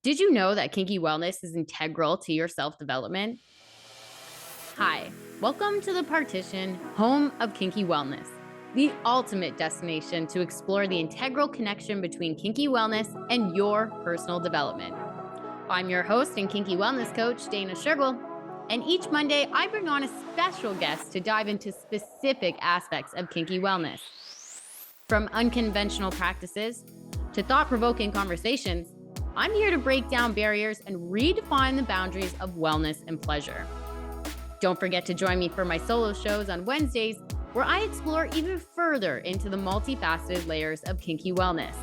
Did you know that kinky wellness is integral to your self-development? Hi, welcome to The Partition, home of kinky wellness, the ultimate destination to explore the integral connection between kinky wellness and your personal development. I'm your host and kinky wellness coach, Dana Shergill, and each Monday I bring on a special guest to dive into specific aspects of kinky wellness. From unconventional practices to thought-provoking conversations, I'm here to break down barriers and redefine the boundaries of wellness and pleasure. Don't forget to join me for my solo shows on Wednesdays, where I explore even further into the multifaceted layers of kinky wellness.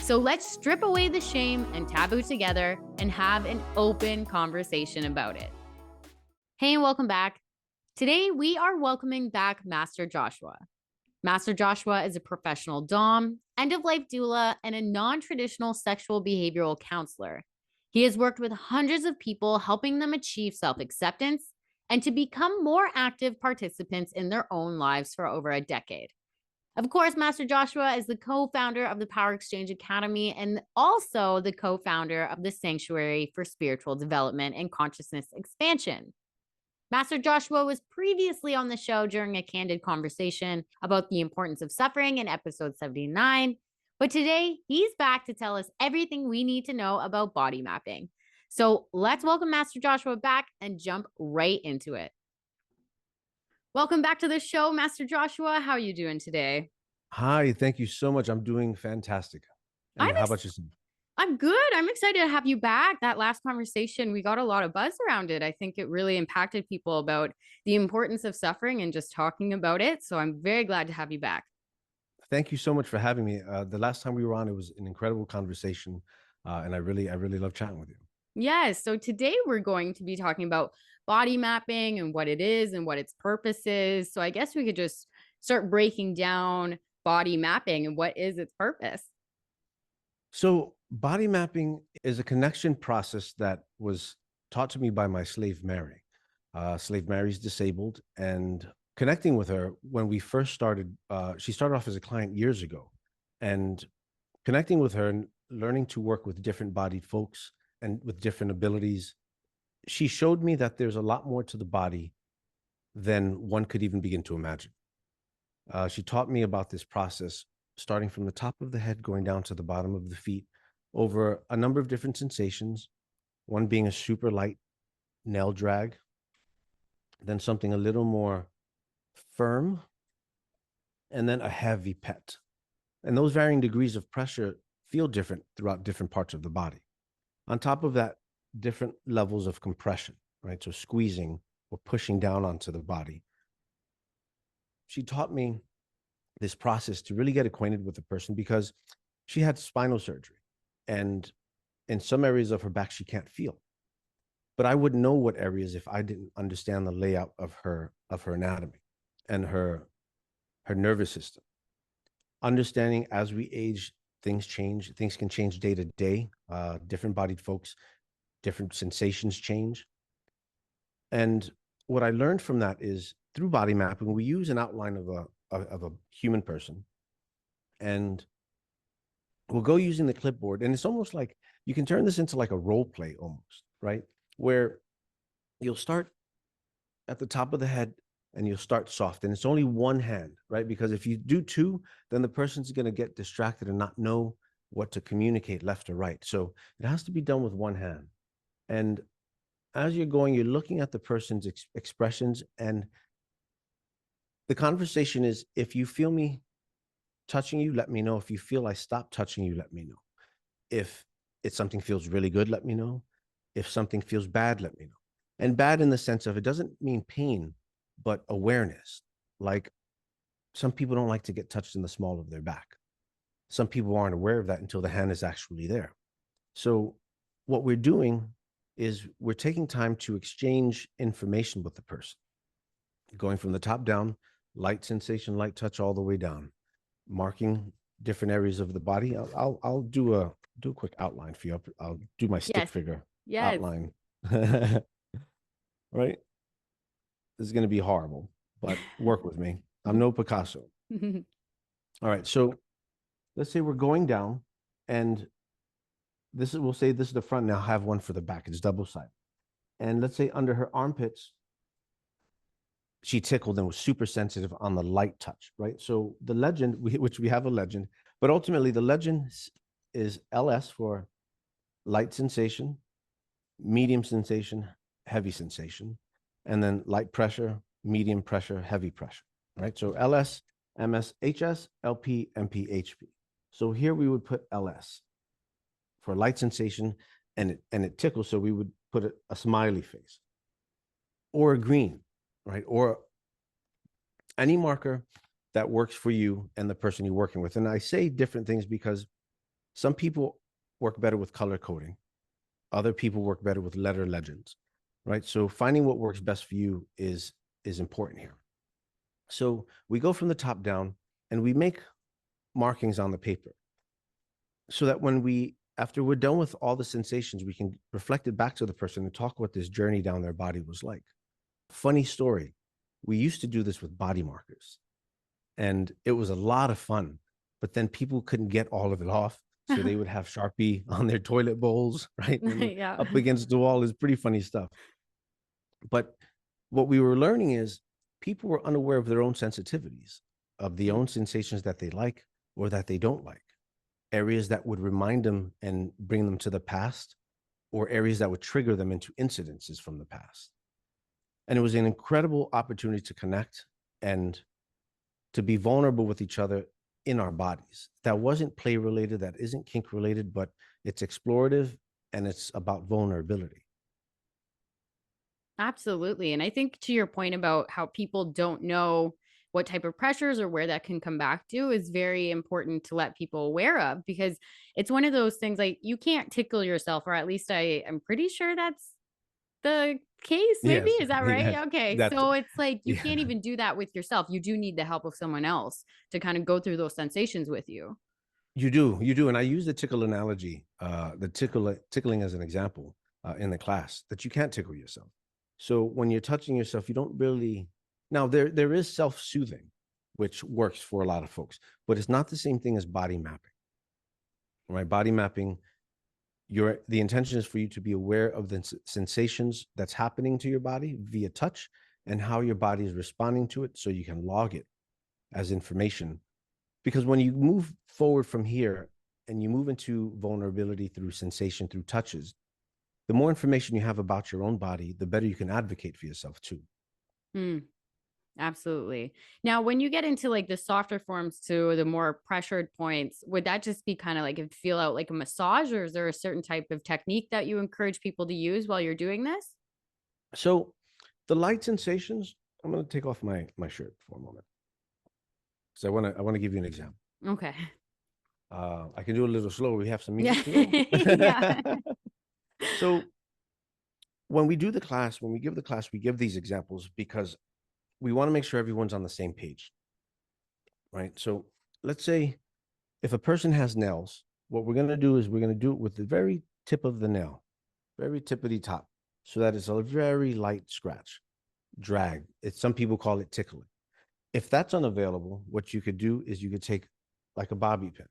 So let's strip away the shame and taboo together and have an open conversation about it. Hey, and welcome back. Today, we are welcoming back Master Joshua. Master Joshua is a professional dom, end-of-life doula, and a non-traditional sexual behavioral counselor. He has worked with hundreds of people, helping them achieve self-acceptance and to become more active participants in their own lives for over a decade. Of course, Master Joshua is the co-founder of the Power Exchange Academy and also the co-founder of the Sanctuary for Spiritual Development and Consciousness Expansion. Master Joshua was previously on the show during a candid conversation about the importance of suffering in episode 79, but today he's back to tell us everything we need to know about body mapping. So let's welcome Master Joshua back and jump right into it. Welcome back to the show, Master Joshua. How are you doing today? Hi, thank you so much. I'm doing fantastic. And I'm how ex- about yourself? I'm good. I'm excited to have you back. That last conversation, we got a lot of buzz around it. I think it really impacted people about the importance of suffering and just talking about it. So I'm very glad to have you back. Thank you so much for having me. The last time we were on, it was an incredible conversation, and I really love chatting with you. Yes. So today we're going to be talking about body mapping and what it is and what its purpose is. So I guess we could just start breaking down body mapping and what is its purpose. So, body mapping is a connection process that was taught to me by my slave Mary. Slave Mary's disabled, and connecting with her when we first started, she started off as a client years ago, and connecting with her and learning to work with different bodied folks and with different abilities, she showed me that there's a lot more to the body than one could even begin to imagine. She taught me about this process, starting from the top of the head, going down to the bottom of the feet, over a number of different sensations, one being a super light nail drag, then something a little more firm, and then a heavy pet. And those varying degrees of pressure feel different throughout different parts of the body. On top of that, different levels of compression, right? So squeezing or pushing down onto the body. She taught me this process to really get acquainted with the person because she had spinal surgery, and in some areas of her back she can't feel, but I wouldn't know what areas if I didn't understand the layout of her anatomy and her nervous system. Understanding as we age, things change, things can change day to day. Different bodied folks, different sensations change. And what I learned from that is through body mapping, we use an outline of a human person, and we'll go using the clipboard. And it's almost like you can turn this into like a role play almost, right? Where you'll start at the top of the head and you'll start soft. And it's only one hand, right? Because if you do two, then the person's going to get distracted and not know what to communicate left or right. So it has to be done with one hand. And as you're going, you're looking at the person's expressions. And the conversation is, if you feel me touching you, let me know. If you feel I stop touching you, let me know. If something feels really good, let me know. If something feels bad, let me know. And bad in the sense of, it doesn't mean pain, but awareness. Like, some people don't like to get touched in the small of their back. Some people aren't aware of that until the hand is actually there. So what we're doing is we're taking time to exchange information with the person, going from the top down, light sensation, light touch, all the way down, marking different areas of the body. I'll do a quick outline for you. I'll do my stick Yes. figure Yes. outline. Right? This is going to be horrible, but work with me. I'm no Picasso. All right. So let's say we're going down, and we'll say this is the front. Now have one for the back. It's double sided. And let's say under her armpits, she tickled and was super sensitive on the light touch, right? So the legend, which we have a legend, but ultimately the legend is LS for light sensation, medium sensation, heavy sensation, and then light pressure, medium pressure, heavy pressure, right? So LS, MS, HS, LP, MP, HP. So here we would put LS for light sensation, and it tickles. So we would put a smiley face or a green, right? Or any marker that works for you and the person you're working with. And I say different things because some people work better with color coding. Other people work better with letter legends, right? So finding what works best for you is important here. So we go from the top down and we make markings on the paper so that after we're done with all the sensations, we can reflect it back to the person and talk what this journey down their body was like. Funny story. We used to do this with body markers and it was a lot of fun, but then people couldn't get all of it off. So they would have Sharpie on their toilet bowls, right? Yeah. Up against the wall is pretty funny stuff. But what we were learning is people were unaware of their own sensitivities, of the own sensations that they like or that they don't like, areas that would remind them and bring them to the past, or areas that would trigger them into incidences from the past. And it was an incredible opportunity to connect and to be vulnerable with each other in our bodies. That wasn't play related, that isn't kink related, but it's explorative and it's about vulnerability. Absolutely. And I think to your point about how people don't know what type of pressures or where that can come back to is very important to let people aware of, because it's one of those things like you can't tickle yourself, or at least I am pretty sure that's the case. Maybe, Yes, is that yes, right? Okay. that's So it's like you yeah. can't even do that with yourself. You do need the help of someone else to kind of go through those sensations with you. You do, and I use the tickle analogy, the tickling as an example in the class that you can't tickle yourself. So when you're touching yourself, you don't really. Now there is self-soothing, which works for a lot of folks, but it's not the same thing as body mapping. Right? Body mapping, the intention is for you to be aware of the sensations that's happening to your body via touch and how your body is responding to it, so you can log it as information. Because when you move forward from here and you move into vulnerability through sensation, through touches, the more information you have about your own body, the better you can advocate for yourself too. Hmm. Absolutely. Now, when you get into like the softer forms to the more pressured points, would that just be kind of like it feel out like a massage, or is there a certain type of technique that you encourage people to use while you're doing this? So the light sensations, I'm going to take off my shirt for a moment. So I want to give you an example. Okay. I can do a little slower. We have some Yeah. music to go. Yeah. So when we do the class, when we give the class, we give these examples because we want to make sure everyone's on the same page, right? So let's say if a person has nails, what we're going to do is we're going to do it with the very tip of the nail, very tippity top, so that it's a very light scratch, drag. Some people call it tickling. If that's unavailable, what you could do is you could take like a bobby pin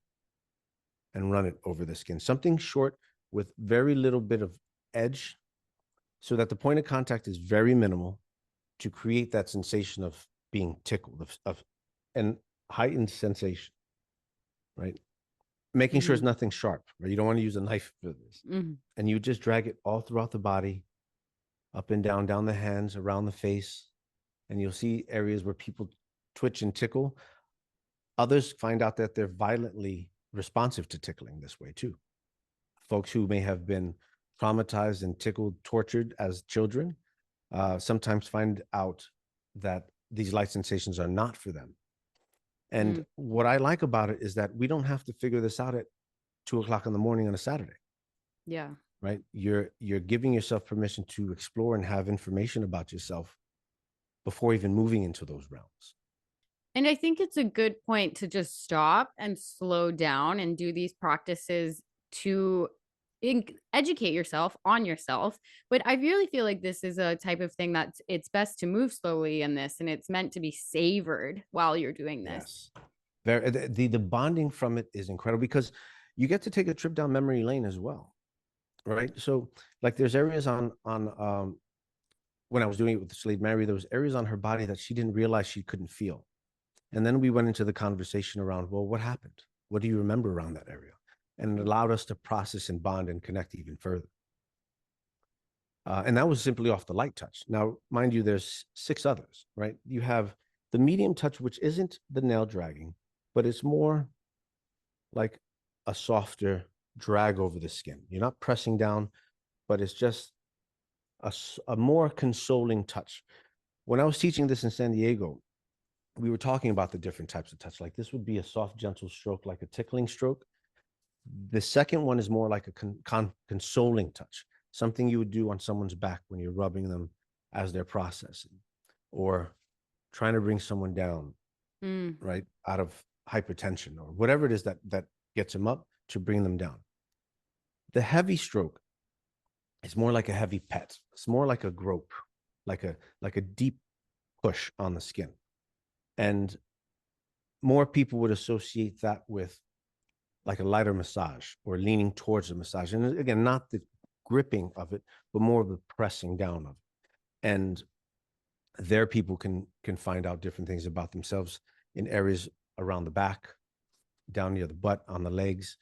and run it over the skin, something short with very little bit of edge, so that the point of contact is very minimal to create that sensation of being tickled, of and heightened sensation, right? Making sure it's Mhm. nothing sharp, right? You don't want to use a knife for this. Mhm. And you just drag it all throughout the body, up and down the hands, around the face. And you'll see areas where people twitch and tickle. Others find out that they're violently responsive to tickling this way too. Folks who may have been traumatized and tickled, tortured as children, sometimes find out that these light sensations are not for them. And Mm. what I like about it is that we don't have to figure this out at 2 o'clock in the morning on a Saturday, Yeah. right? You're giving yourself permission to explore and have information about yourself before even moving into those realms. And I think it's a good point to just stop and slow down and do these practices to educate yourself on yourself. But I really feel like this is a type of thing that it's best to move slowly in this, and it's meant to be savored while you're doing this. Yes. The bonding from it is incredible because you get to take a trip down memory lane as well. right? So like there's areas on when I was doing it with Slave Mary, there was areas on her body that she didn't realize she couldn't feel. And then we went into the conversation around, well, what happened? What do you remember around that area? And it allowed us to process and bond and connect even further. And that was simply off the light touch. Now, mind you, there's six others, right? You have the medium touch, which isn't the nail dragging, but it's more like a softer drag over the skin. You're not pressing down, but it's just a more consoling touch. When I was teaching this in San Diego, we were talking about the different types of touch. Like this would be a soft, gentle stroke, like a tickling stroke. The second one is more like a consoling touch, something you would do on someone's back when you're rubbing them as they're processing or trying to bring someone down, Mm. right, out of hypertension or whatever it is that gets them up to bring them down. The heavy stroke is more like a heavy pet. It's more like a grope, like a deep push on the skin. And more people would associate that with like a lighter massage or leaning towards the massage. And again, not the gripping of it, but more of the pressing down of it. And there people can find out different things about themselves in areas around the back, down near the butt, on the legs.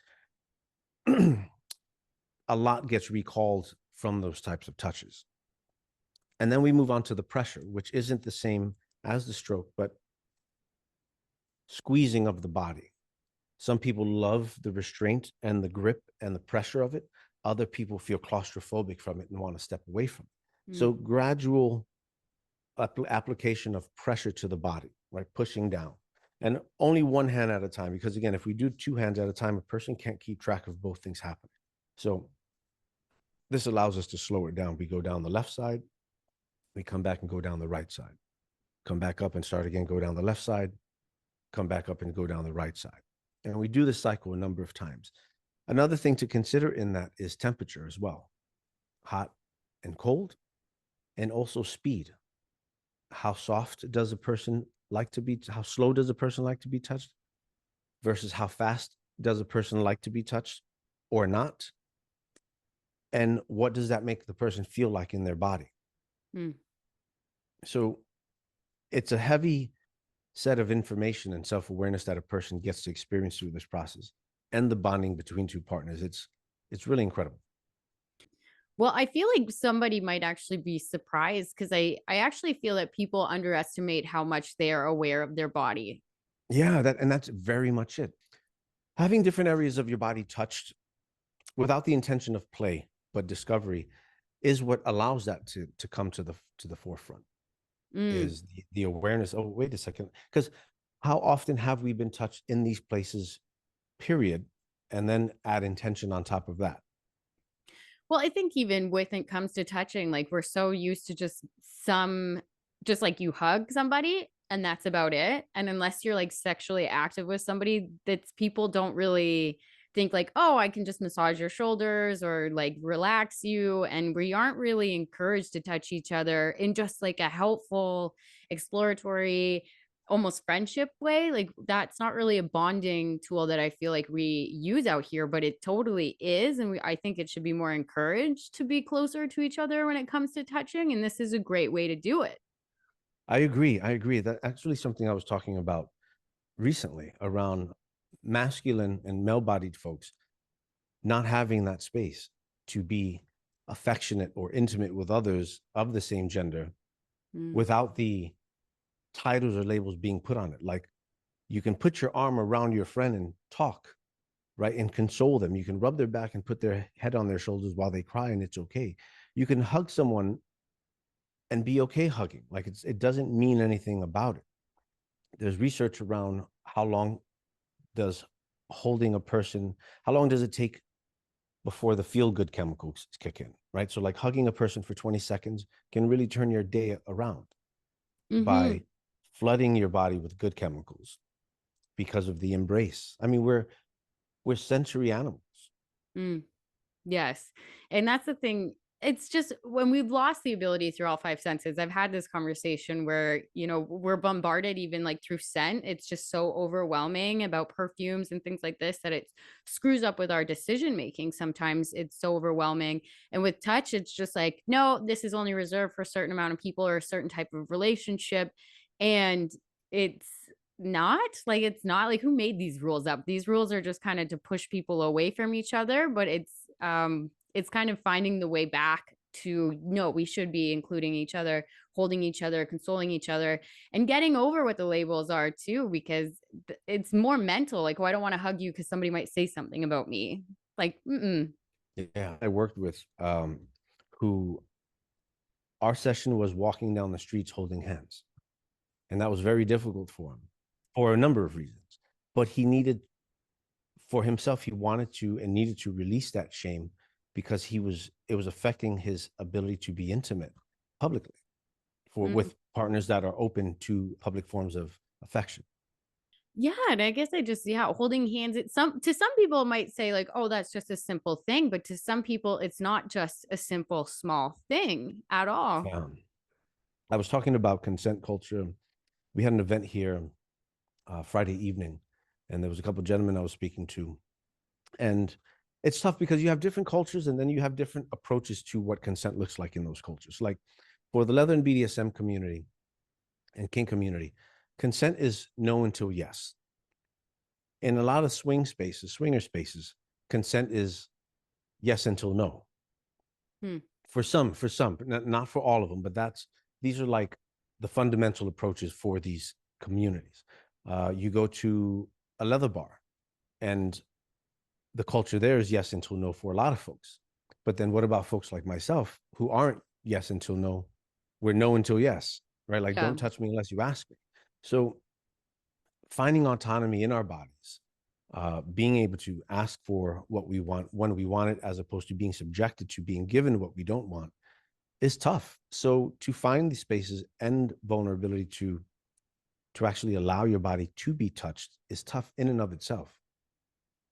A lot gets recalled from those types of touches. And then we move on to the pressure, which isn't the same as the stroke, but squeezing of the body. Some people love the restraint and the grip and the pressure of it. Other people feel claustrophobic from it and want to step away from it. Mm. So gradual application of pressure to the body, right? Pushing down. And only one hand at a time, because again, if we do two hands at a time, a person can't keep track of both things happening. So this allows us to slow it down. We go down the left side, we come back and go down the right side, come back up and start again, go down the left side, come back up and go down the right side. And we do this cycle a number of times. Another thing to consider in that is temperature as well, hot and cold, and also speed. How soft does a person like to be, how slow does a person like to be touched versus how fast does a person like to be touched or not? And what does that make the person feel like in their body? Mm. So it's a heavy set of information and self-awareness that a person gets to experience through this process and the bonding between two partners. It's really incredible. Well, I feel like somebody might actually be surprised because I actually feel that people underestimate how much they are aware of their body. Yeah, that's very much it. Having different areas of your body touched without the intention of play but discovery is what allows that to come to the forefront. Mm. Is the awareness. Oh, wait a second, because how often have we been touched in these places? Period, and then add intention on top of that. Well, I think even when it comes to touching, like we're so used to just like you hug somebody and that's about it. And unless you're like sexually active with somebody, that's people don't really think like, oh, I can just massage your shoulders or like relax you. And we aren't really encouraged to touch each other in just like a helpful, exploratory, almost friendship way. Like that's not really a bonding tool that I feel like we use out here, but it totally is. And I think it should be more encouraged to be closer to each other when it comes to touching. And this is a great way to do it. I agree. I agree. That actually something I was talking about recently around masculine and male-bodied folks not having that space to be affectionate or intimate with others of the same gender Mm. without the titles or labels being put on it. Like you can put your arm around your friend and talk, right? And console them. You can rub their back and put their head on their shoulders while they cry, and it's okay. You can hug someone and be okay hugging. Like it doesn't mean anything about it. There's research around how long does holding a person, how long does it take before the feel good chemicals kick in, right? So like hugging a person for 20 seconds can really turn your day around Hmm. by flooding your body with good chemicals because of the embrace. I mean, we're sensory animals. Mm. Yes. And that's the thing. it's just when we've lost the ability through all five senses. I've had this conversation where, we're bombarded even like through scent. It's just so overwhelming about perfumes and things like this that it screws up with our decision making. Sometimes it's so overwhelming. And with touch, it's just like, no, this is only reserved for a certain amount of people or a certain type of relationship. And it's it's not like who made these rules up. These rules are just kind of to push people away from each other, but it's kind of finding the way back to no, we should be including each other, holding each other, consoling each other, and getting over what the labels are too, because it's more mental. Like, oh, I don't want to hug you because somebody might say something about me. Like, Yeah, I worked with who our session was walking down the streets holding hands. And that was very difficult for him for a number of reasons. But he needed, for himself, he wanted to and needed to release that shame because it was affecting his ability to be intimate publicly mm. with partners that are open to public forms of affection. Yeah, and I guess holding hands. It's some people might say like, oh, that's just a simple thing, but to some people, it's not just a simple small thing at all. Yeah. I was talking about consent culture. We had an event here Friday evening, and there was a couple of gentlemen I was speaking to, and it's tough because you have different cultures, and then you have different approaches to what consent looks like in those cultures. Like for the leather and BDSM community and kink community, consent is no until yes. In a lot of swinger spaces, consent is yes until no. Hmm. For some, not for all of them, but these are like the fundamental approaches for these communities. You go to a leather bar, and the culture there is yes until no for a lot of folks. But then what about folks like myself who aren't yes until no? We're no until yes, right? Like, Yeah. don't touch me unless you ask me. So finding autonomy in our bodies, being able to ask for what we want when we want it, as opposed to being subjected to being given what we don't want, is tough. So to find these spaces and vulnerability to actually allow your body to be touched is tough in and of itself.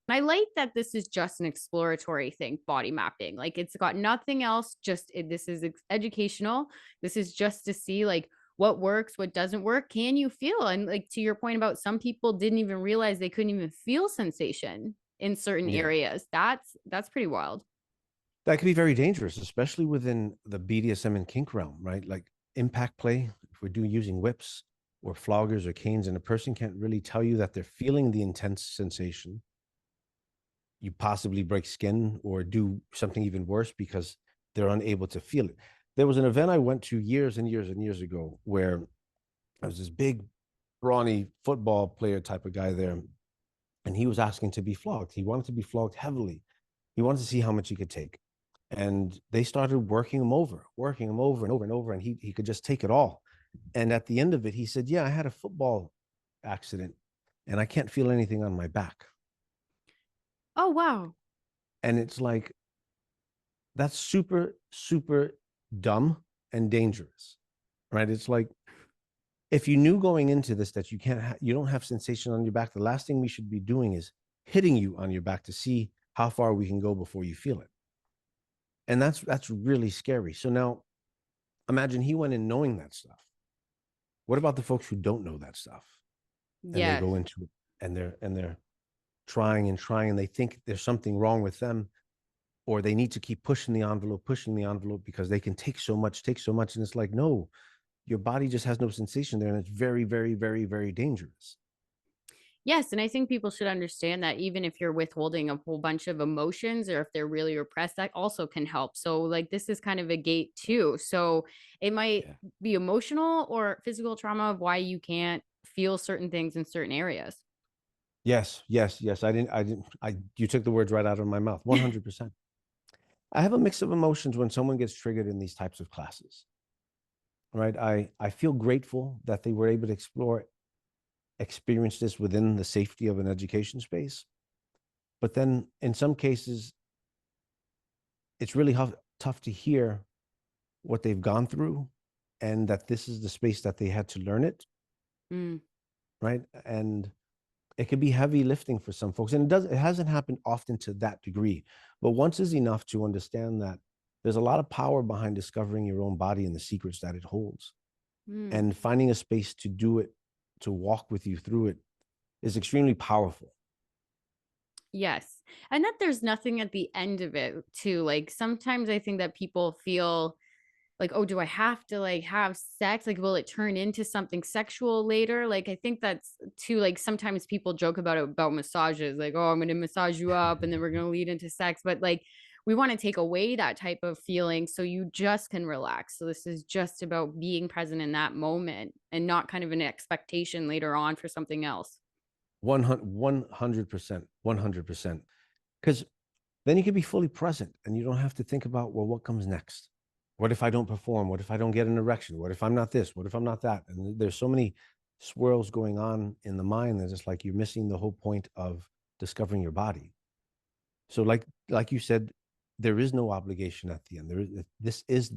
I like that this is just an exploratory thing, body mapping. Like it's got nothing else, this is educational. This is just to see like what works, what doesn't work. Can you feel? And like to your point about some people didn't even realize they couldn't even feel sensation in certain Yeah. areas. That's pretty wild. That can be very dangerous, especially within the BDSM and kink realm, right? Like impact play, if we're using whips or floggers or canes, and a person can't really tell you that they're feeling the intense sensation, you possibly break skin or do something even worse because they're unable to feel it. There was an event I went to years and years and years ago where I was this big, brawny football player type of guy there, and he was asking to be flogged. He wanted to be flogged heavily. He wanted to see how much he could take. And they started working him over and over and over, and he could just take it all. And at the end of it, he said, yeah, I had a football accident and I can't feel anything on my back. Oh, wow. And it's like, that's super, super dumb and dangerous, right? It's like, if you knew going into this that you don't have sensation on your back, the last thing we should be doing is hitting you on your back to see how far we can go before you feel it. And that's really scary. So now imagine he went in knowing that stuff. What about the folks who don't know that stuff and they Yes. go into it and they're trying and trying, and they think there's something wrong with them, or they need to keep pushing the envelope because they can take so much. And it's like, no, your body just has no sensation there. And it's very, very, very, very dangerous. Yes, and I think people should understand that even if you're withholding a whole bunch of emotions or if they're really repressed, that also can help. So, like, this is kind of a gate too. So, it might Yeah. be emotional or physical trauma of why you can't feel certain things in certain areas. Yes, yes, yes. You took the words right out of my mouth. 100%. I have a mix of emotions when someone gets triggered in these types of classes, right? I feel grateful that they were able to experience this within the safety of an education space. But then in some cases, it's really tough to hear what they've gone through and that this is the space that they had to learn it, Mm. right? And it can be heavy lifting for some folks. And it hasn't happened often to that degree. But once is enough to understand that There's a lot of power behind discovering your own body and the secrets that it holds. Mm. And finding a space to do it, to walk with you through it, is extremely powerful. Yes. And that there's nothing at the end of it too. Like sometimes I think that people feel like, oh, do I have to like have sex? Like, will it turn into something sexual later? Like, I think that's too, like, sometimes people joke about it about massages, like, oh, I'm going to massage you up and then we're going to lead into sex. But like, we want to take away that type of feeling so you just can relax. So this is just about being present in that moment and not kind of an expectation later on for something else. 100%, 100%. Because then you can be fully present and you don't have to think about, well, what comes next? What if I don't perform? What if I don't get an erection? What if I'm not this? What if I'm not that? And there's so many swirls going on in the mind that it's like you're missing the whole point of discovering your body. So like you said, there is no obligation at the end. There is this is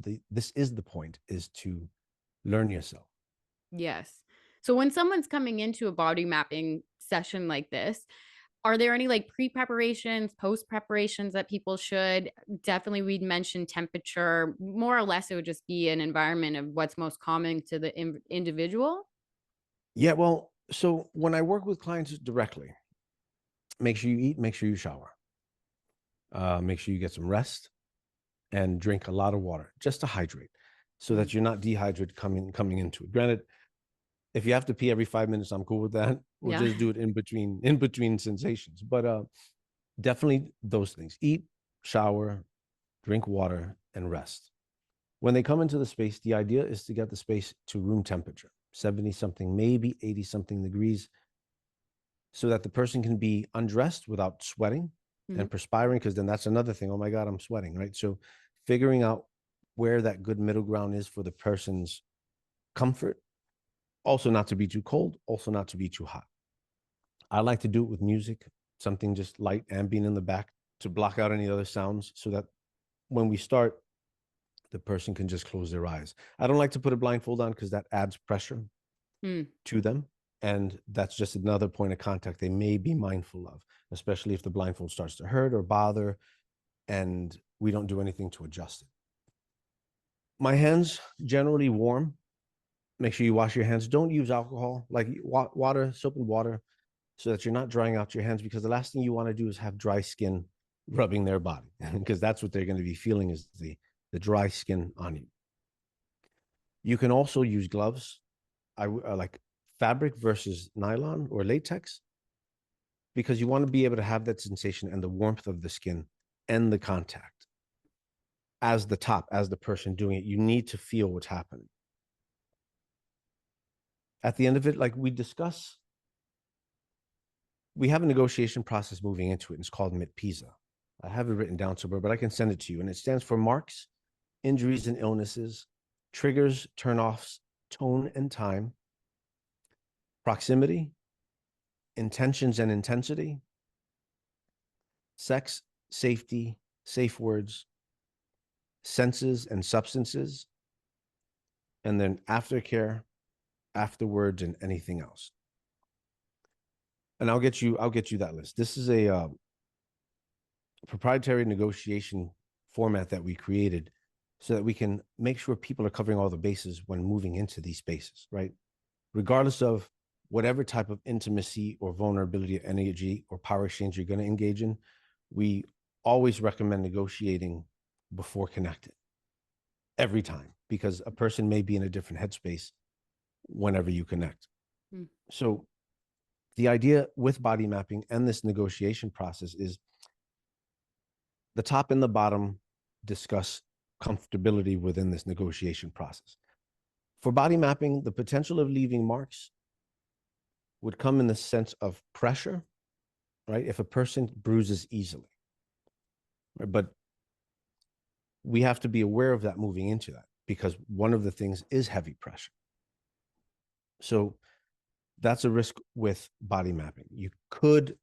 the point, is to learn yourself. Yes. So when someone's coming into a body mapping session like this, are there any like pre-preparations, post-preparations that people should? Definitely, we'd mention temperature. More or less, it would just be an environment of what's most common to the individual. Yeah, well, so when I work with clients directly, make sure you eat, make sure you shower, make sure you get some rest, and drink a lot of water just to hydrate, so Mm, that you're not dehydrated coming into it. Granted, if you have to pee every 5 minutes, I'm cool with that. We'll yeah. just do it in between sensations. But definitely those things: eat, shower, drink water, and rest. When they come into the space, the idea is to get the space to room temperature, 70 something, maybe 80 something degrees, so that the person can be undressed without sweating Mhm. and perspiring, because then that's another thing. Oh my God, I'm sweating, right? So figuring out where that good middle ground is for the person's comfort, also not to be too cold, also not to be too hot. I like to do it with music, something just light, ambient in the back, to block out any other sounds, so that when we start, the person can just close their eyes. I don't like to put a blindfold on because that adds pressure Mm. to them. And that's just another point of contact they may be mindful of, especially if the blindfold starts to hurt or bother and we don't do anything to adjust it. My hands generally warm. Make sure you wash your hands. Don't use alcohol, like water, soap and water, so that you're not drying out your hands, because the last thing you want to do is have dry skin rubbing their body, because that's what they're going to be feeling, is the dry skin on you. You can also use gloves. I like fabric versus nylon or latex, because you want to be able to have that sensation and the warmth of the skin and the contact as the person doing it. You need to feel what's happening. At the end of it, like we discuss, we have a negotiation process moving into it, and it's called MIT-PISA. I have it written down somewhere, but I can send it to you. And it stands for marks, injuries and illnesses, triggers, turnoffs, tone and time, proximity, intentions and intensity, sex, safety, safe words, senses and substances, and then aftercare, afterwards, and anything else. And I'll get you that list. This is a proprietary negotiation format that we created so that we can make sure people are covering all the bases when moving into these spaces, right? Regardless of whatever type of intimacy or vulnerability, energy, or power exchange you're going to engage in, we always recommend negotiating before connecting every time, because a person may be in a different headspace whenever you connect. Mm. So the idea with body mapping and this negotiation process is the top and the bottom discuss comfortability within this negotiation process. For body mapping, the potential of leaving marks would come in the sense of pressure, right? If a person bruises easily, right? But we have to be aware of that moving into that, because one of the things is heavy pressure. So that's a risk with body mapping. You could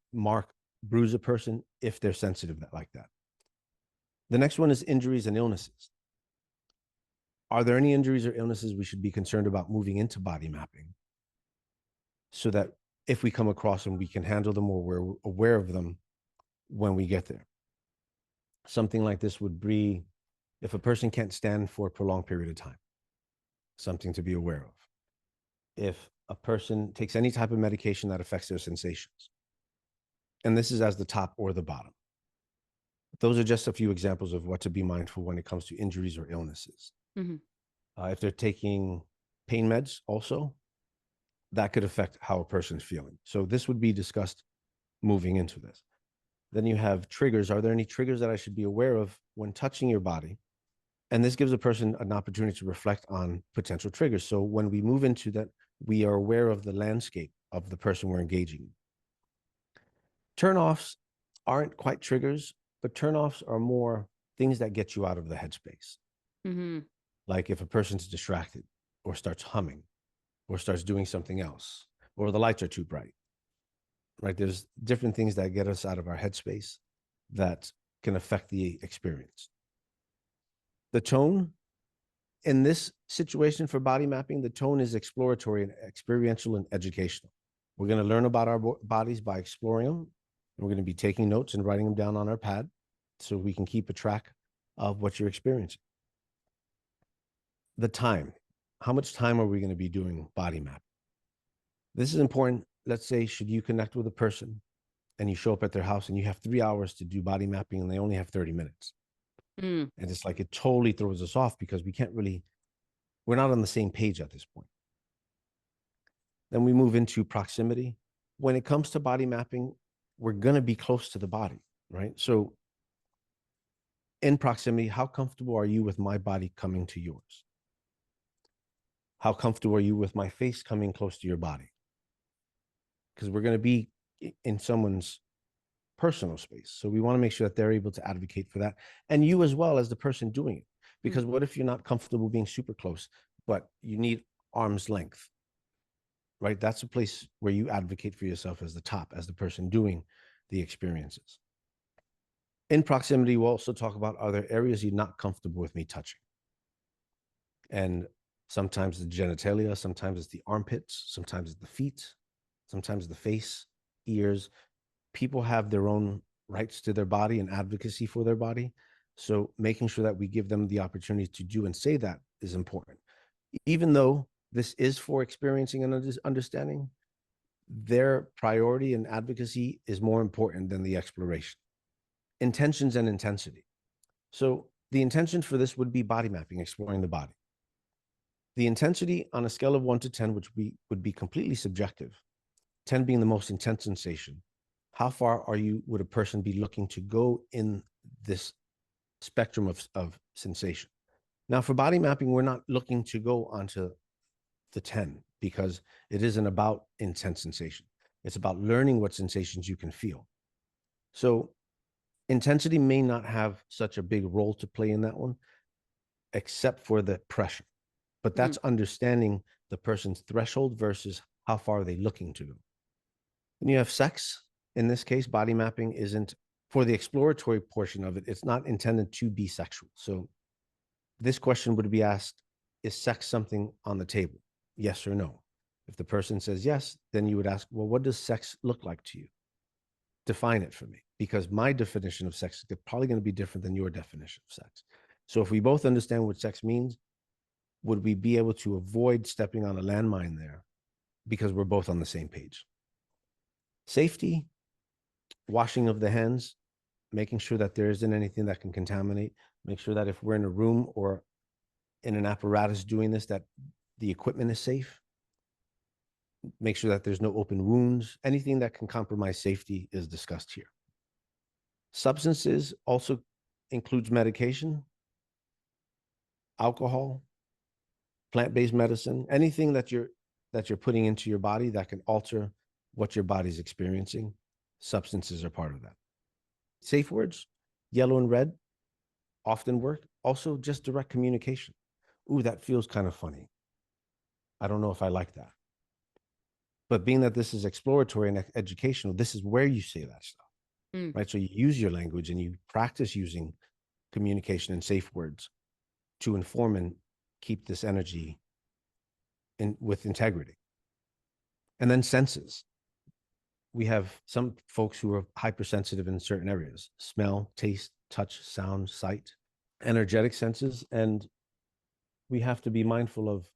bruise a person if they're sensitive like that. The next one is injuries and illnesses. Are there any injuries or illnesses we should be concerned about moving into body mapping, so that if we come across them, we can handle them, or we're aware of them when we get there? Something like this would be If a person can't stand for a prolonged period of time, something to be aware of. If a person takes any type of medication that affects their sensations, and this is as the top or the bottom. Those are just a few examples of what to be mindful when it comes to injuries or illnesses. Mm-hmm. If they're taking pain meds also, that could affect how a person's feeling. So this would be discussed moving into this. Then you have triggers. Are there any triggers that I should be aware of when touching your body? And this gives a person an opportunity to reflect on potential triggers. So when we move into that, we are aware of the landscape of the person we're engaging. Turnoffs aren't quite triggers, but turnoffs are more things that get you out of the headspace. Mm-hmm. Like if a person's distracted or starts humming or starts doing something else, or the lights are too bright, right? There's different things that get us out of our headspace that can affect the experience. The tone in this situation for body mapping, the tone is exploratory and experiential and educational. We're going to learn about our bodies by exploring them. And we're going to be taking notes and writing them down on our pad so we can keep a track of what you're experiencing. The time. How much time are we going to be doing body map? This is important. Let's say, should you connect with a person and you show up at their house and you have 3 hours to do body mapping and they only have 30 minutes. Mm. And it's like, it totally throws us off because we're not on the same page at this point. Then we move into proximity. When it comes to body mapping, we're going to be close to the body, right? So in proximity, how comfortable are you with my body coming to yours? How comfortable are you with my face coming close to your body? Because we're going to be in someone's personal space. So we want to make sure that they're able to advocate for that. And you as well as the person doing it. Because what if you're not comfortable being super close, but you need arm's length, right? That's a place where you advocate for yourself as the top, as the person doing the experiences. In proximity, we'll also talk about, are there areas you're not comfortable with me touching? And sometimes the genitalia, sometimes it's the armpits, sometimes it's the feet, sometimes the face, ears. People have their own rights to their body and advocacy for their body. So making sure that we give them the opportunity to do and say that is important. Even though this is for experiencing and understanding, their priority and advocacy is more important than the exploration. Intentions and intensity. So the intention for this would be body mapping, exploring the body. The intensity on a scale of 1 to 10, which would be completely subjective, 10 being the most intense sensation. How far would a person be looking to go in this spectrum of sensation? Now, for body mapping, we're not looking to go onto the 10 because it isn't about intense sensation. It's about learning what sensations you can feel. So intensity may not have such a big role to play in that one, except for the pressure. But that's understanding the person's threshold versus how far are they looking to go. And you have sex. In this case, body mapping isn't, for the exploratory portion of it, it's not intended to be sexual. So this question would be asked, is sex something on the table? Yes or no? If the person says yes, then you would ask, well, what does sex look like to you? Define it for me, because my definition of sex is probably going to be different than your definition of sex. So if we both understand what sex means, would we be able to avoid stepping on a landmine there because we're both on the same page? Safety, washing of the hands, making sure that there isn't anything that can contaminate, make sure that if we're in a room or in an apparatus doing this, that the equipment is safe, make sure that there's no open wounds. Anything that can compromise safety is discussed here. Substances also includes medication, alcohol, plant-based medicine, anything that you're putting into your body that can alter what your body's experiencing. Substances are part of that. Safe words, yellow and red, often work. Also, just direct communication. Ooh, that feels kind of funny. I don't know if I like that. But being that this is exploratory and educational, this is where you say that stuff, right? So you use your language and you practice using communication and safe words to inform and keep this energy with integrity. And then senses. We have some folks who are hypersensitive in certain areas: smell, taste, touch, sound, sight. energetic senses, and we have to be mindful of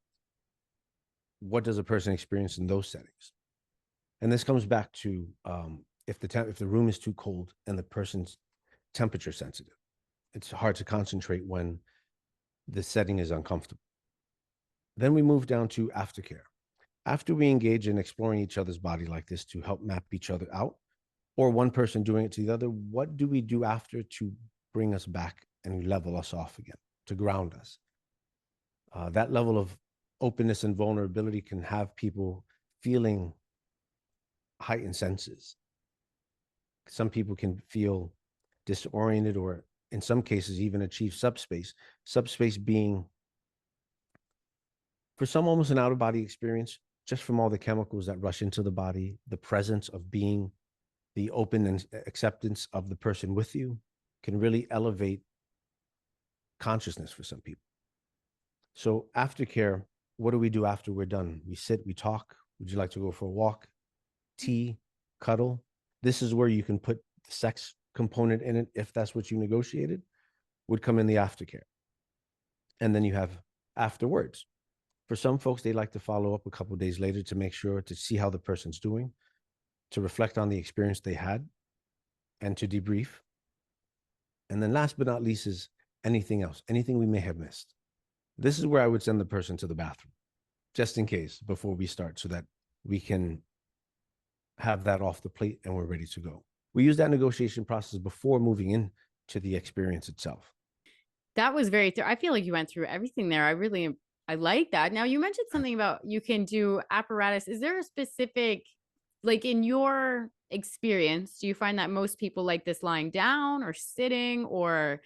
what does a person experience in those settings. And this comes back to if the room is too cold and the person's temperature sensitive, it's hard to concentrate when the setting is uncomfortable. Then we move down to aftercare. After we engage in exploring each other's body like this to help map each other out, or one person doing it to the other, what do we do after to bring us back and level us off again, to ground us? That level of openness and vulnerability can have people feeling heightened senses. Some people can feel disoriented, or in some cases, even achieve subspace. Subspace being, for some, almost an out of body experience, just from all the chemicals that rush into the body, the presence of being, the open and acceptance of the person with you can really elevate consciousness for some people. So aftercare, what do we do after we're done? We sit, we talk. Would you like to go for a walk? Tea, cuddle. This is where you can put the sex component in it, if that's what you negotiated, would come in the aftercare. And then you have afterwards. For some folks, they like to follow up a couple of days later to make sure to see how the person's doing, to reflect on the experience they had, and to debrief. And then last but not least is anything else, anything we may have missed. This is where I would send the person to the bathroom, just in case, before we start, so that we can have that off the plate and we're ready to go. We use that negotiation process before moving into the experience itself. That was very I feel like you went through everything there. I like that. Now you mentioned something about you can do apparatus. Is there a specific, like in your experience, do you find that most people like this lying down or sitting or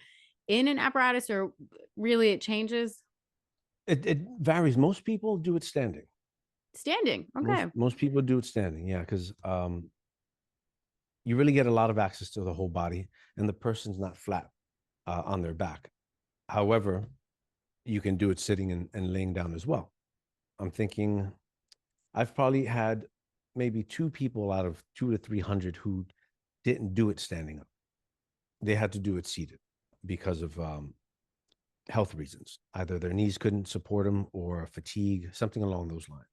in an apparatus, or really it changes? It varies. Most people do it standing. Standing. Okay. Most people do it standing. Yeah, because you really get a lot of access to the whole body, and the person's not flat on their back. However, you can do it sitting and laying down as well. I'm thinking I've probably had maybe 2 people out of 200 to 300 who didn't do it standing up. They had to do it seated because of health reasons. Either their knees couldn't support them or fatigue, something along those lines.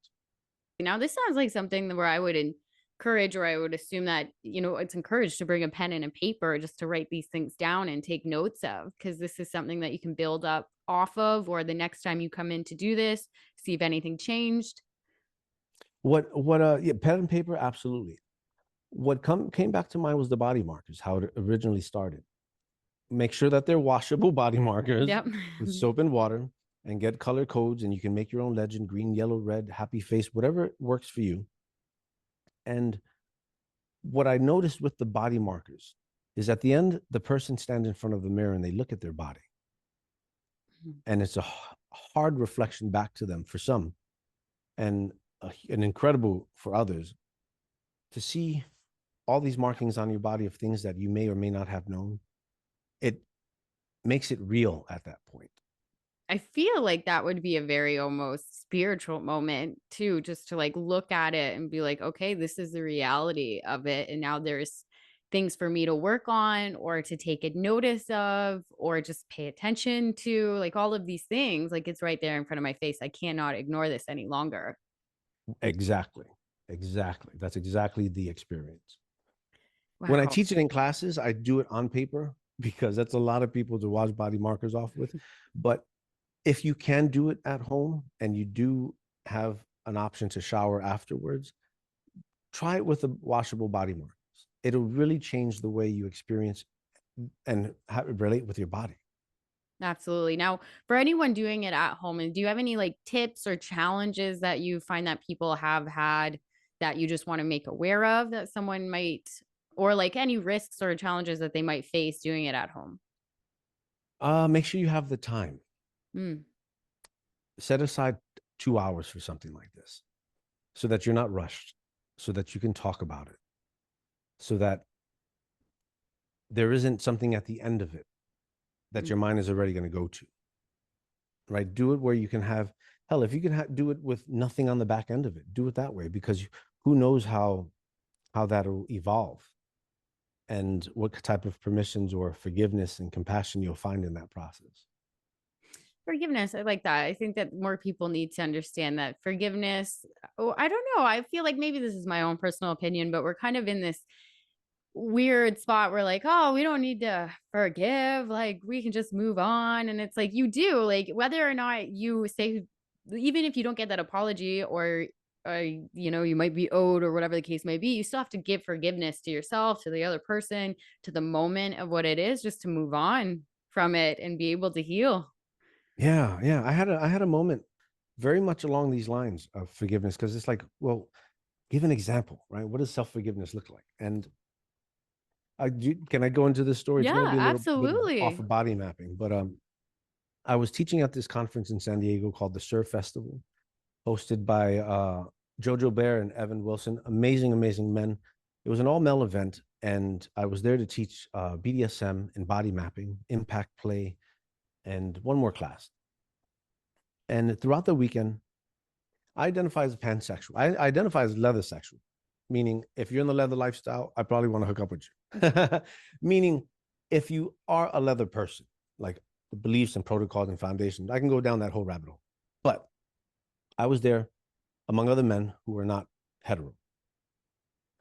Now, this sounds like something where I would encourage, or I would assume that, it's encouraged to bring a pen and a paper just to write these things down and take notes of, because this is something that you can build up off of, or the next time you come in to do this, see if anything changed. Yeah, pen and paper, absolutely. What came back to mind was the body markers, how it originally started. Make sure that they're washable body markers Yep. with soap and water, and get color codes, and you can make your own legend: green, yellow, red, happy face, whatever works for you. And what I noticed with the body markers is at the end, the person stands in front of the mirror and they look at their body. And it's a hard reflection back to them for some, and an incredible for others, to see all these markings on your body of things that you may or may not have known. It makes it real at that point. I feel like that would be a very almost spiritual moment too, just to like look at it and be like, okay, this is the reality of it. And now there's things for me to work on, or to take a notice of, or just pay attention to, like all of these things. Like it's right there in front of my face. I cannot ignore this any longer. Exactly. Exactly. That's exactly the experience. When I Wow. teach it in classes, I do it on paper because that's a lot of people to wash body markers off with. But if you can do it at home and you do have an option to shower afterwards, try it with the washable body markers. It'll really change the way you experience and relate with your body. Absolutely. Now, for anyone doing it at home, and do you have any like tips or challenges that you find that people have had that you just want to make aware of, that someone might, or like any risks or challenges that they might face doing it at home? Make sure you have the time. Mm. Set aside 2 hours for something like this, so that you're not rushed, so that you can talk about it, so that there isn't something at the end of it that your mind is already going to go to. Right? Do it where you can have, hell, if you can do it with nothing on the back end of it, do it that way, because who knows how that'll evolve. and what type of permissions or forgiveness and compassion you'll find in that process. Forgiveness, I like that. I think that more people need to understand that forgiveness. Oh, I don't know. I feel like maybe this is my own personal opinion, but we're kind of in this weird spot where like, oh, we don't need to forgive, like we can just move on. And it's like you do, like whether or not you say, even if you don't get that apology or you might be owed or whatever the case may be, you still have to give forgiveness to yourself, to the other person, to the moment of what it is, just to move on from it and be able to heal. Yeah, yeah. I had a moment very much along these lines of forgiveness because it's like, well, give an example, right? What does self-forgiveness look like? And can I go into this story? It's Yeah, going to be a little bit off absolutely. of body mapping, but I was teaching at this conference in San Diego called the Surf Festival, hosted by Jojo Bear and Evan Wilson. Amazing, amazing men. It was an all-male event, and I was there to teach BDSM and body mapping, impact play, and one more class. And throughout the weekend, I identify as pansexual. I identify as leather sexual, meaning if you're in the leather lifestyle, I probably want to hook up with you. Meaning, if you are a leather person, like the beliefs and protocols and foundations, I can go down that whole rabbit hole. But I was there among other men who were not hetero.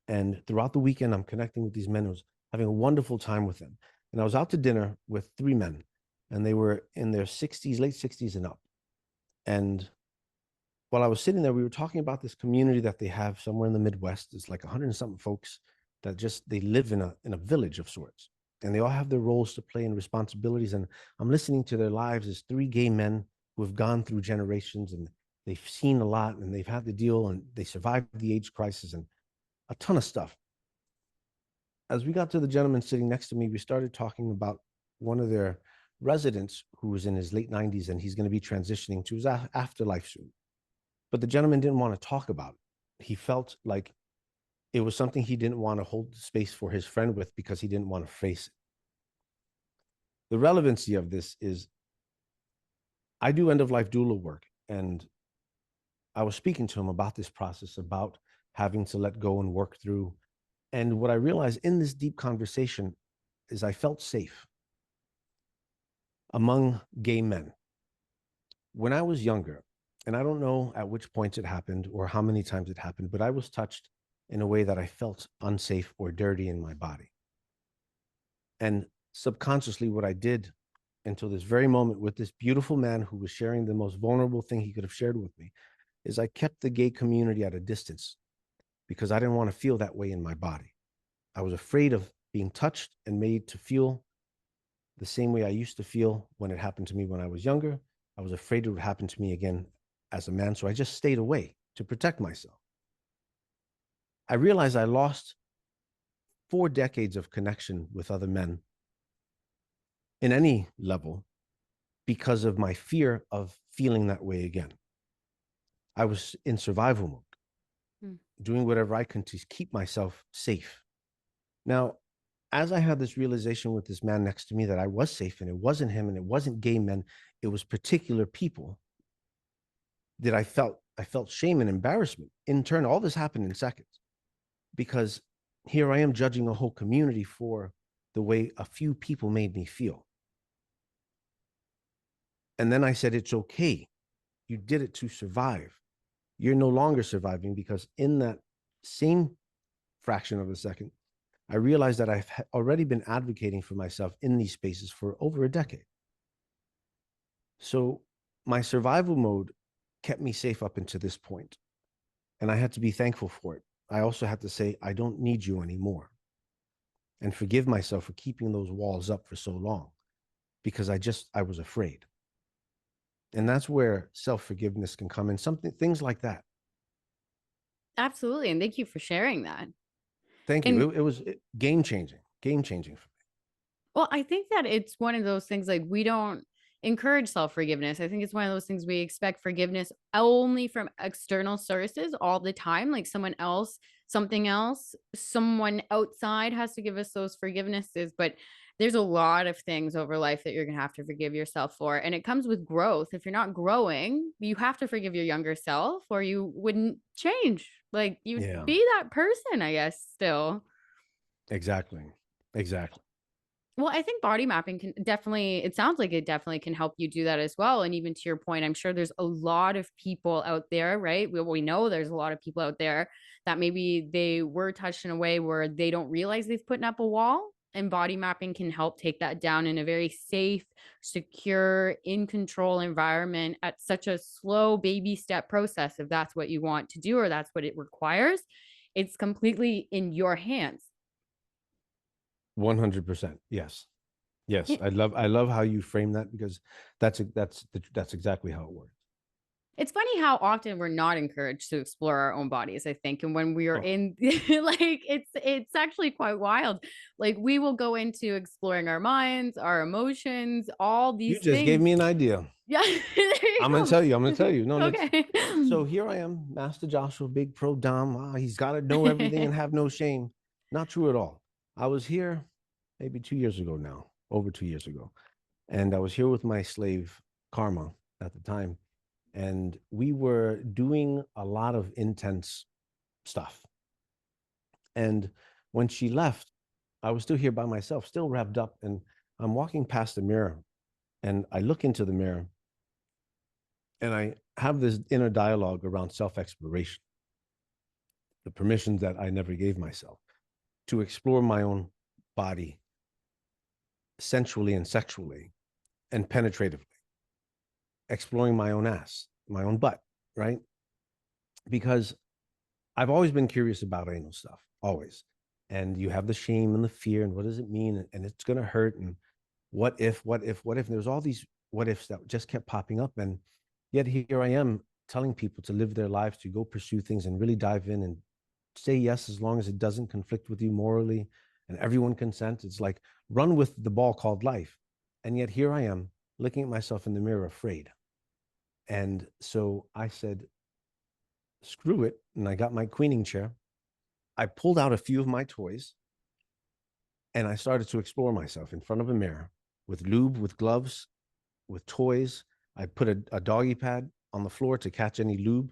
And throughout the weekend, I'm connecting with these men. I was having a wonderful time with them. And I was out to dinner with three men, and they were in their 60s, late 60s and up. And while I was sitting there, we were talking about this community that they have somewhere in the Midwest. It's like 100 and something folks that just they live in a village of sorts, and they all have their roles to play and responsibilities. And I'm listening to their lives as three gay men who have gone through generations, and they've seen a lot, and they've had to deal, and they survived the AIDS crisis and a ton of stuff. As we got to the gentleman sitting next to me, we started talking about one of their residents who was in his late 90s, and he's going to be transitioning to his afterlife soon. But the gentleman didn't want to talk about it. He felt like it was something he didn't want to hold space for his friend with because he didn't want to face it. The relevancy of this is I do end of life doula work, and I was speaking to him about this process, about having to let go and work through. And what I realized in this deep conversation is I felt safe among gay men. When I was younger, and I don't know at which points it happened or how many times it happened, but I was touched in a way that I felt unsafe or dirty in my body. And subconsciously, what I did until this very moment with this beautiful man who was sharing the most vulnerable thing he could have shared with me is I kept the gay community at a distance because I didn't want to feel that way in my body. I was afraid of being touched and made to feel the same way I used to feel when it happened to me when I was younger. I was afraid it would happen to me again as a man. So I just stayed away to protect myself. I realized I lost 4 decades of connection with other men in any level because of my fear of feeling that way again. I was in survival mode, doing whatever I can to keep myself safe. Now, as I had this realization with this man next to me that I was safe and it wasn't him and it wasn't gay men, it was particular people that I felt shame and embarrassment. In turn, all this happened in seconds because here I am judging a whole community for the way a few people made me feel. And then I said, it's okay. You did it to survive. You're no longer surviving because in that same fraction of a second, I realized that I've already been advocating for myself in these spaces for over a decade. So my survival mode kept me safe up until this point, and I had to be thankful for it. I also had to say, I don't need you anymore, and forgive myself for keeping those walls up for so long because I was afraid. And that's where self-forgiveness can come in, things like that. Absolutely. And thank you for sharing that. Thank you. And It was game changing for me. well, I think that it's one of those things like we don't encourage self forgiveness. I think it's one of those things we expect forgiveness only from external sources all the time, like someone else, something else, someone outside has to give us those forgivenesses. But there's a lot of things over life that you're going to have to forgive yourself for. And it comes with growth. If you're not growing, you have to forgive your younger self or you wouldn't change. Like you'd Yeah, be that person, I guess, still. exactly. Exactly. Well, I think body mapping can definitely, it sounds like it definitely can help you do that as well. And even to your point, I'm sure there's a lot of people out there, right? We know there's a lot of people out there that maybe they were touched in a way where they don't realize they've put up a wall. And body mapping can help take that down in a very safe, secure, in control environment at such a slow baby step process. If that's what you want to do or that's what it requires, it's completely in your hands. 100%. Yes. Yes. I love how you frame that, because that's exactly how it works. It's funny how often we're not encouraged to explore our own bodies, I think. And when we are Oh, in like it's actually quite wild. Like we will go into exploring our minds, our emotions, all you these just gave things. me an idea. Yeah, there you I'm gonna go. tell you. I'm gonna tell you. No, let's. Okay. So here I am, Master Joshua, big pro dom. He's got to know everything and have no shame. Not true at all. I was here maybe 2 years ago now, over 2 years ago, and I was here with my slave Karma at the time, and we were doing a lot of intense stuff. And when she left, I was still here by myself, still wrapped up, and I'm walking past the mirror, and I look into the mirror, and I have this inner dialogue around self exploration, the permissions that I never gave myself to explore my own body sensually and sexually and penetratively, exploring my own ass, my own butt, right? Because I've always been curious about anal stuff, always. And you have the shame and the fear, and what does it mean? And it's going to hurt. And what if, what if, what if? And there's all these what ifs that just kept popping up. And yet here I am telling people to live their lives, to go pursue things and really dive in and say yes as long as it doesn't conflict with you morally and everyone consents. It's like run with the ball called life. And yet here I am looking at myself in the mirror, afraid. And so I said, screw it. And I got my queening chair. I pulled out a few of my toys and I started to explore myself in front of a mirror with lube, with gloves, with toys. I put a doggy pad on the floor to catch any lube.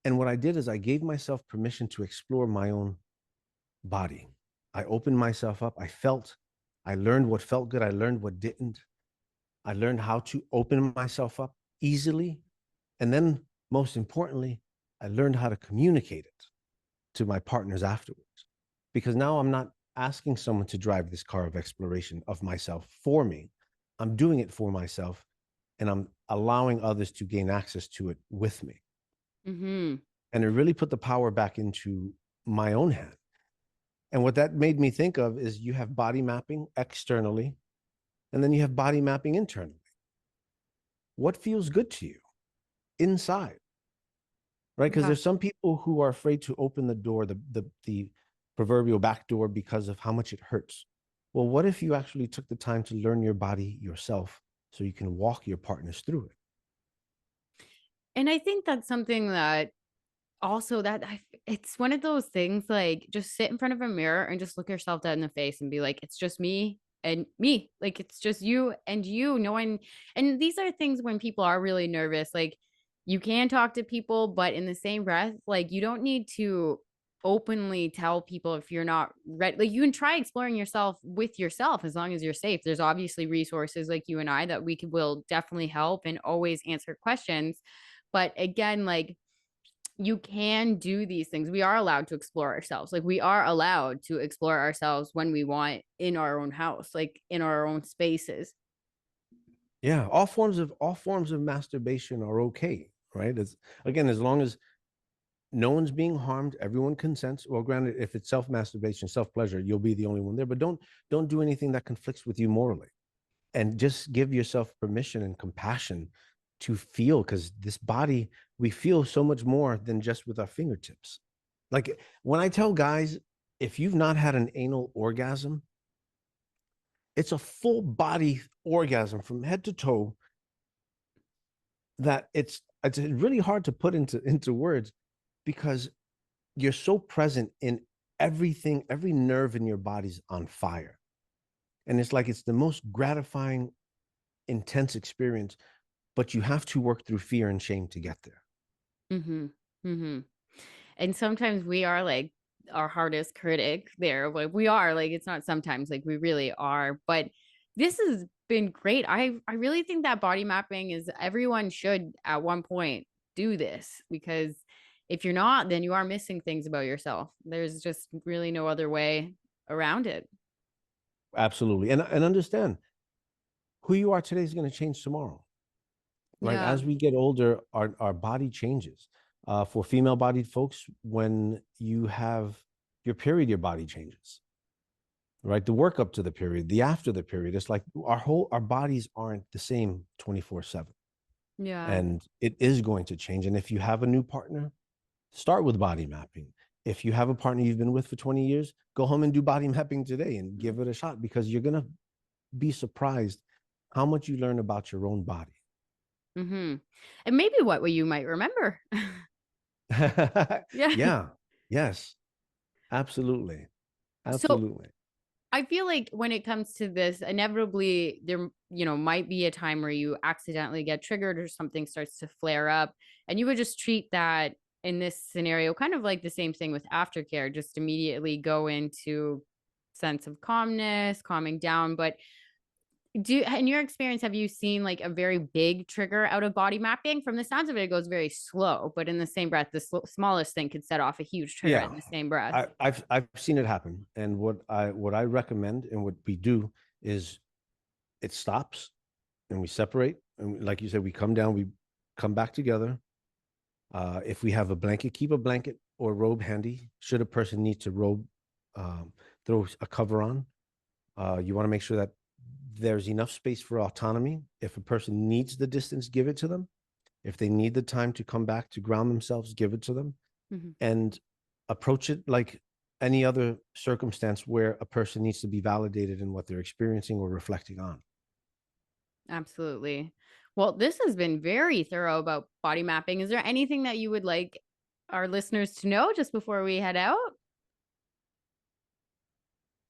And what I did is I gave myself permission to explore my own body. I opened myself up. I learned what felt good. I learned what didn't. I learned how to open myself up easily. And then, most importantly, I learned how to communicate it to my partners afterwards. Because now I'm not asking someone to drive this car of exploration of myself for me. I'm doing it for myself, and I'm allowing others to gain access to it with me. Hmm. And it really put the power back into my own hand. And what that made me think of is you have body mapping externally, and then you have body mapping internally. What feels good to you inside, right? Because Yeah. there's some people who are afraid to open the door, the proverbial back door, because of how much it hurts. Well, what if you actually took the time to learn your body yourself so you can walk your partners through it? And I think that's something that also that it's one of those things like just sit in front of a mirror and just look yourself dead in the face and be like, it's just me and me. Like it's just you and you. No one. And these are things when people are really nervous. Like you can talk to people, but in the same breath, like you don't need to openly tell people if you're not ready. Like you can try exploring yourself with yourself as long as you're safe. There's obviously resources like you and I that will definitely help and always answer questions. But again, like you can do these things. We are allowed to explore ourselves. Like we are allowed to explore ourselves when we want in our own house, like in our own spaces. Yeah, all forms of masturbation are okay, right? As long as no one's being harmed, everyone consents. Well, granted, if it's self masturbation, self pleasure, you'll be the only one there. But don't do anything that conflicts with you morally, and just give yourself permission and compassion to feel, because this body, we feel so much more than just with our fingertips. Like when I tell guys, if you've not had an anal orgasm, it's a full body orgasm from head to toe that it's really hard to put into words, because you're so present in everything. Every nerve in your body's on fire, and it's like it's the most gratifying, intense experience, but you have to work through fear and shame to get there. Mm-hmm. Mm-hmm. And sometimes we are like our hardest critic there. Like we are, like it's not sometimes, like we really are. But this has been great. I really think that body mapping is everyone should at one point do this, because if you're not, then you are missing things about yourself. There's just really no other way around it. Absolutely. And understand who you are today is going to change tomorrow, right? Yeah. As we get older, our body changes. For female bodied folks, when you have your period, your body changes, right? The work up to the period, the after the period, it's like our bodies aren't the same 24/7. Yeah. And it is going to change. And if you have a new partner, start with body mapping. If you have a partner you've been with for 20 years, go home and do body mapping today and give it a shot, because you're going to be surprised how much you learn about your own body. Mm-hmm. And maybe what you might remember. Yeah. Yeah. Yes. Absolutely. So Absolutely. I feel like when it comes to this, inevitably there, might be a time where you accidentally get triggered or something starts to flare up. And you would just treat that in this scenario, kind of like the same thing with aftercare, just immediately go into sense of calmness, calming down. But in your experience, have you seen like a very big trigger out of body mapping? From the sounds of it, it goes very slow, but in the same breath, the smallest thing could set off a huge trigger Yeah. in the same breath. I've seen it happen. And what I recommend and what we do is it stops and we separate. And like you said, we come down, we come back together. If we have a blanket, keep a blanket or robe handy. Should a person need to robe, throw a cover on. You want to make sure that there's enough space for autonomy. If a person needs the distance, give it to them. If they need the time to come back to ground themselves, give it to them. Mhm. And approach it like any other circumstance where a person needs to be validated in what they're experiencing or reflecting on. Absolutely. Well, this has been very thorough about body mapping. Is there anything that you would like our listeners to know just before we head out?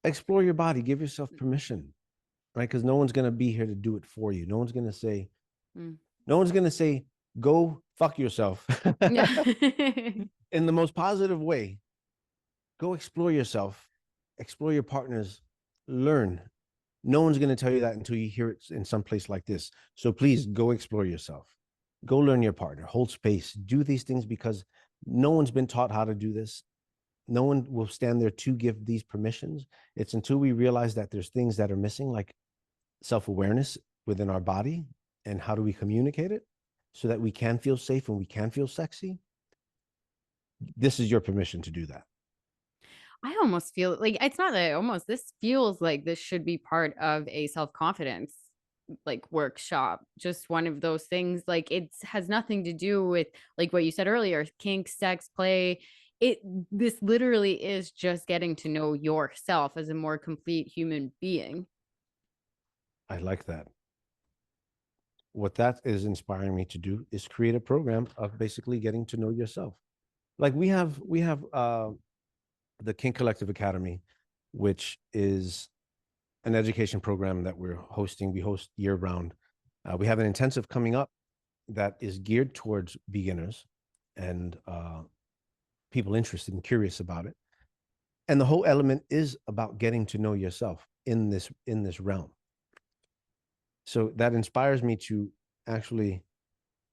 Explore your body, give yourself permission, right? Because no one's going to be here to do it for you. Mm. No one's going to say, go fuck yourself Yeah. in the most positive way. Go explore yourself, explore your partners, learn. No one's going to tell you that until you hear it in some place like this. So please go explore yourself. Go learn your partner, hold space, do these things, because no one's been taught how to do this. No one will stand there to give these permissions. It's until we realize that there's things that are missing, like self-awareness within our body, and how do we communicate it so that we can feel safe and we can feel sexy. This is your permission to do that. I almost feel like it's not that almost this feels like this should be part of a self-confidence like workshop. Just one of those things, like it has nothing to do with like what you said earlier, kink, sex, play. This literally is just getting to know yourself as a more complete human being. I like that. What that is inspiring me to do is create a program of basically getting to know yourself. Like we have the Kink Collective Academy, which is an education program that we're hosting. We host year round. We have an intensive coming up that is geared towards beginners and people interested and curious about it. And the whole element is about getting to know yourself in this realm. So that inspires me to actually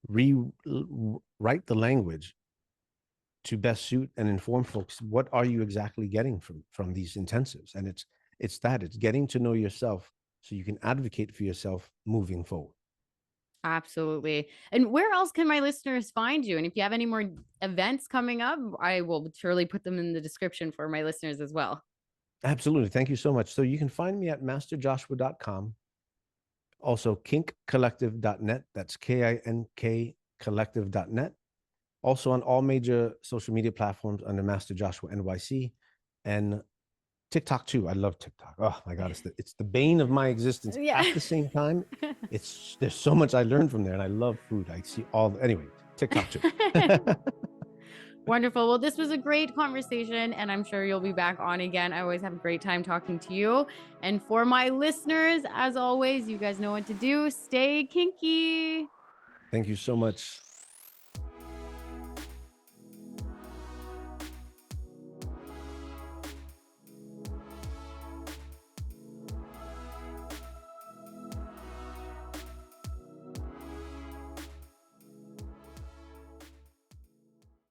rewrite the language to best suit and inform folks. What are you exactly getting from these intensives? And it's getting to know yourself so you can advocate for yourself moving forward. Absolutely. And where else can my listeners find you? And if you have any more events coming up, I will surely put them in the description for my listeners as well. Absolutely. Thank you so much. So you can find me at masterjoshua.com. Also kinkcollective.net. That's KINK collective.net. Also on all major social media platforms under Master Joshua NYC, and TikTok too. I love TikTok. Oh my God, it's the bane of my existence. Yeah. At the same time, there's so much I learned from there, and I love food. I see anyway, TikTok too. Wonderful. Well, this was a great conversation, and I'm sure you'll be back on again. I always have a great time talking to you. And for my listeners, as always, you guys know what to do. Stay kinky. Thank you so much.